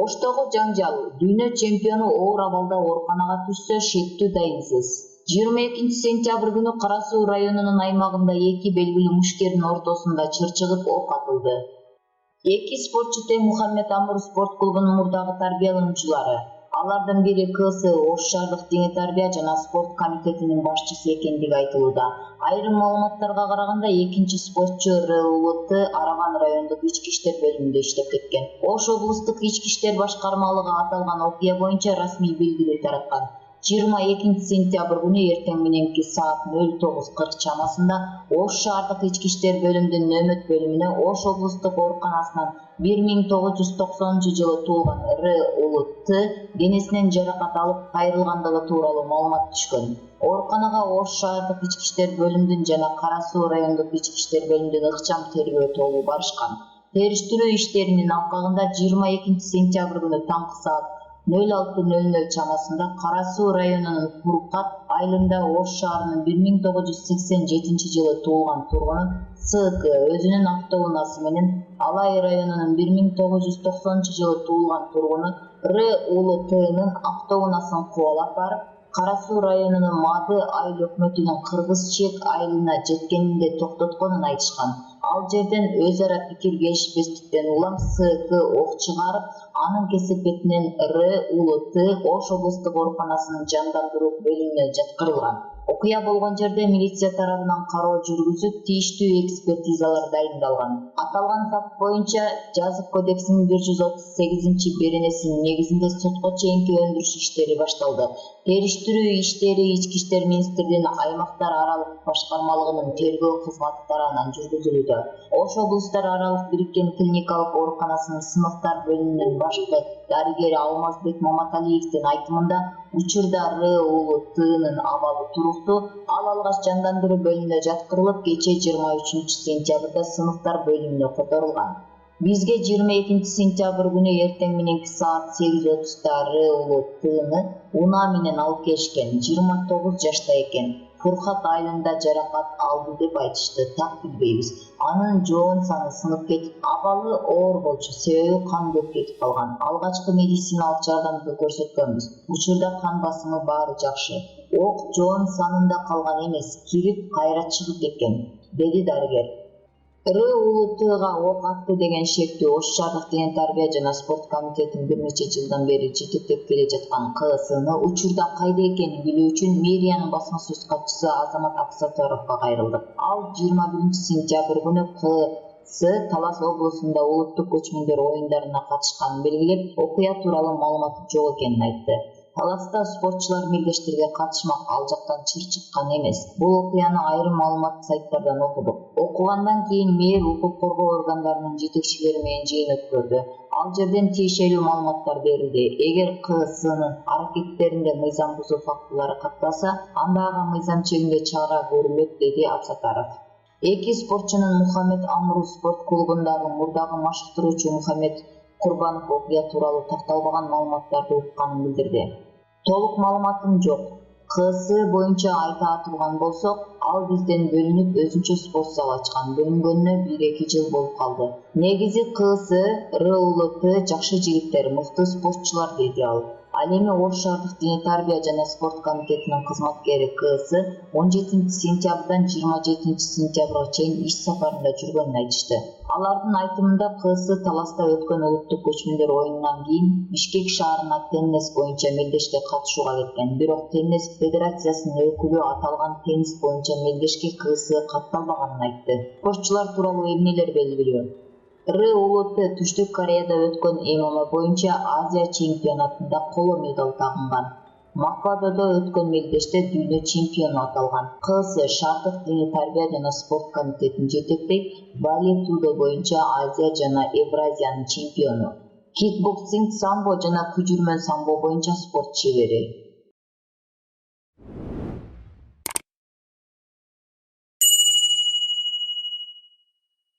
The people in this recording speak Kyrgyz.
Оштогу жаңжал. Дүйнө чемпиону оор абалда ооруканага түшсө, шектүү дайынсыз. 22 сентябрь күнү Кара Суу районунун аймагында эки белгилүү мушкердин ортосунда чырчыгып ок атылды. Эки спортчу тең Мухаммед Амур спорт клубунун мурдагы тарбиялануучулары. Алардын бири КС Ош шаардык дене тарбия жана спорт комитетинин башчысы экендиги айтылууда. Айрым маалыматтарга караганда, экинчи спортчу РУЛТ Араган райондук ички иштер бөлүмүндө иштеп кеткен. Ош облустук ички иштер башкармалыгы аталган окуя боюнча расмий белгилүү тараткан. 22 сентябрь күнү эртең мененки саат 09:40 чамасында Ош шаардык ички иштер бөлүмүнүн нөөмөт бөлүмүнө Ош облустук ооруканасынан 1990 туулган РУЛТ денесинен жаракат алып кайрылгандыгы тууралуу маалымат түшкөн. Ооруканага Ош шаардык ички иштер бөлүмүнүн жана Кара Суу райондук ички иштер бөлүмүнүн ыкчам тергөө тобу барышкан. Териштирүү иштеринин алкагында 22 сентябрь күнү таңкы саат 06:00 чамасында Кара Суу районунун Фуркат айылында Ош шаарынын 1987 туулган тургуну СК өзүнүн автоунаасы менен Алай районунун 1990 туулган тургуну РУЛТнын автоунаасын кубалап барып, Кара Суу районунун Мады айыл өкмөтүнүн Кыргыз чек айылына жеткенинде токтотконун айтышкан. Ал жерден өз ара пикир келишпестиктен улам СК ок чыгарып, анын кесепетинен РУЛТ Ош облустук ооруканасынын жандандыруу бөлүмүнө жаткырылган. Окуя болгон жерде милиция тарабынан кароо жүргүзүп, тийиштүү экспертизалар дайындалган. Аталган факт боюнча Жазык кодексинин 138 беренесинин негизинде сотко чейинки өндүрүш иштери башталды. Териштирүү иштери Ички иштер министрлигинин аймактар аралык башкармалыгынын тергөө кызматы тарабынан жүргүзүлүүдө. Ош облустар аралык бириккен клиникалык ооруканасынын сыныктар бөлүмүнүн башкы дарыгери Алмазбек Маматалиевдин айтымында, учурда РУЛТнын абалы туруктуу, ал алгач жандандыруу бөлүмүнө жаткырылып, кечээ 23 сентябрда сыныктар бөлүмүнө которулган. Бизге 22 сентябрь күнү эртең мененки саат 8:30 РУЛТны унаа менен алып келишкен. 29 жашта экен. Фуркат айылында жаракат алды деп айтышты, так билбейбиз. Анын жоон саны сынып кетип, абалы оор болчу, себеби кан көп кетип калган. Алгачкы медициналык жардамды көрсөткөнбүз. Учурда кан басымы баары жакшы. Ок жоон санында калган эмес, кирип кайра чыгып кеткен, деди дарыгер. РУЛТга ок атты деген шектүү Ош шаардык дене тарбия жана спорт комитетин бир нече жылдан бери жетектеп келе жаткан КСны учурда кайда экенин билүү үчүн мэриянын басма сөз катчысы Азамат Аксакаровго кайрылдык. Ал 21 сентябрь күнү КС Талас облусунда улуттук көчмөндөр оюндарына катышканын белгилеп, окуя тууралуу маалыматы жок экенин айтты. Таласта спортчулар мелдештерге катышмак, ал жактан чыр чыккан эмес. Бул окуяны айрым маалымат сайттардан окудук. Окугандан кийин мэр укук коргоо органдарынын жетекчилери менен жыйын өткөрдү. Ал жерден тиешелүү маалыматтар берилди. Эгер КСнын аракеттеринде мыйзам бузуу фактылары катталса, анда ага мыйзам чегинде чара көрүлөт, деди Аксакаров. Эки спортчунун Мухаммед Амур спорт клубундагы мурдагы машыктыруучу Мухаммед Курбанов окуя тууралуу такталбаган маалыматтарды укканын билдирди. Толук маалыматым жок. КС боюнча айта турган болсок, ал бизден бөлүнүп өзүнчө спорт зал ачкан. Бөлүнгөнүнө 1-2 жыл болуп калды. Негизи КС, РУЛТ жакшы жигиттер, мыкты спортчулар, деди ал. Ал эми Ош шаардык дене тарбия жана спорт комитетинин кызматкери КС 17 сентябрдан 27 сентябрга чейин иш сапарында жүргөнүн айтышты. Алардын айтымында КС Таласта өткөн улуттук көчмөндөр оюнунан кийин Бишкек шаарына теннис боюнча мелдешке катышууга кеткен. Бирок теннис федерациясынын өкүлү аталган теннис боюнча мелдешке КС катталбаганын айтты. Спортчулар тууралуу эмнелер белгилүү? РУЛТ Түштүк Кореяда өткөн ММА боюнча Азия чемпионатында коло медаль тагынган. Макадодо өткөн мелдеште дүйнө чемпиону аталган. КС шаардык дене тарбия жана спорт комитетин жетектейт, валли-трудо боюнча Азия жана Евразиянын чемпиону. Кикбоксинг, самбо жана күжүрмөн самбо боюнча спорт чебери.